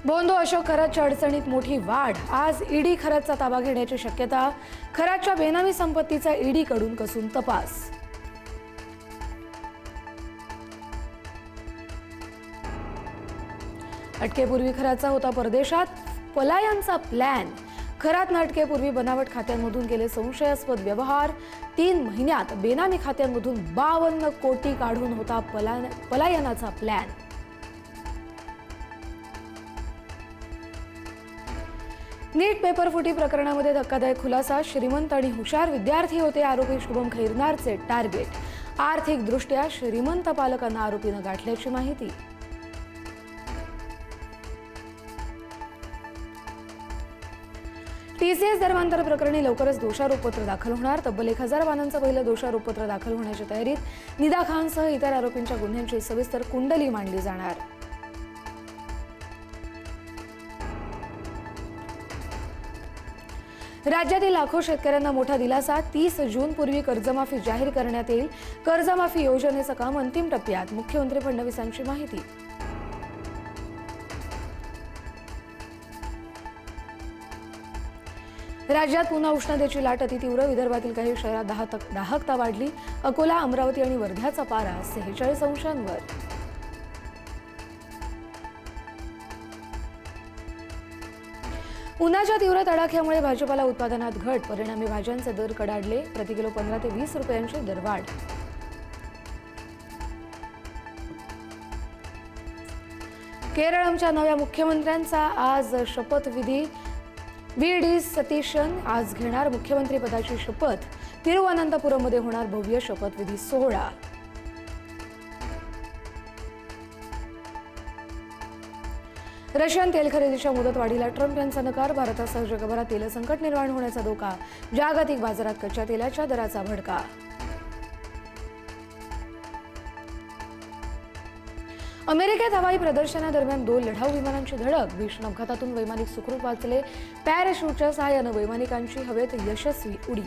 बोंदो अशोक खरातच्या अडचणीत मोठी वाढ। आज ईडी खरातचा ताबा घेण्याची शक्यता। खरातच्या बेनामी संपत्तीचा ईडीकडून कसून तपास। अटकेपूर्वी खरातचा होता परदेशात पलायनचा प्लॅन। खरात अटकेपूर्वी बनावट खात्यांमधून केले संशयास्पद व्यवहार। 3 महिन्यात बेनामी खात्यांमधून 52 कोटी काढून होता पलायनाचा प्लॅन। नीट पेपर फुटी प्रकरणामध्ये धक्कादायक खुलासा। श्रीमंत आणि हुशार विद्यार्थी होते आरोपी शुभम खैरनारचे टार्गेट। आर्थिकदृष्ट्या श्रीमंत पालकांना आरोपीनं गाठल्याची माहिती। टीसीएस धर्मांतर प्रकरणी लवकरच दोषारोपपत्र दाखल होणार। तब्बल 1000 पानांचं पहिलं दोषारोपपत्र दाखल होण्याच्या तयारीत। निदा खानसह इतर आरोपींच्या गुन्ह्यांची सविस्तर कुंडली मांडली जाणार। राज्यातील लाखो शेतकऱ्यांना मोठा दिलासा। 30 जूनपूर्वी कर्जमाफी जाहीर करण्यात येईल। कर्जमाफी योजनेचं काम अंतिम टप्प्यात। मुख्यमंत्री फडणवीसांची माहिती। राज्यात पुन्हा उष्णतेची लाट अतितीव्र। विदर्भातील काही शहरात दाहकता वाढली। अकोला, अमरावती आणि वर्ध्याचा पारा 46 अंशांवर। उन्हाच्या तीव्र तडाख्यामुळे भाजीपाला उत्पादनात घट। परिणामी भाज्यांचे दर कडाडले। प्रति किलो 15 ते 20 रुपयांची दरवाढ। केरळच्या नव्या मुख्यमंत्र्यांचा आज शपथविधी। व्ही.डी. सतीशन आज घेणार मुख्यमंत्री पदाची शपथ। तिरुवनंतपुरममध्ये होणार भव्य शपथविधी सोहळा। रशियन तेल खरेदीच्या मुदतवाढीला ट्रम्प यांचा नकार। भारतासह जगभरात तेल संकट निर्माण होण्याचा धोका। जागतिक बाजारात कच्च्या तेलाच्या दराचा भडका। अमेरिकेत हवाई प्रदर्शनादरम्यान 2 लढाऊ विमानांची धडक। भीषण अपघातातून वैमानिक सुखरूप वाचले। पॅराशूटच्या सहाय्याने वैमानिकांची हवेत यशस्वी उडी।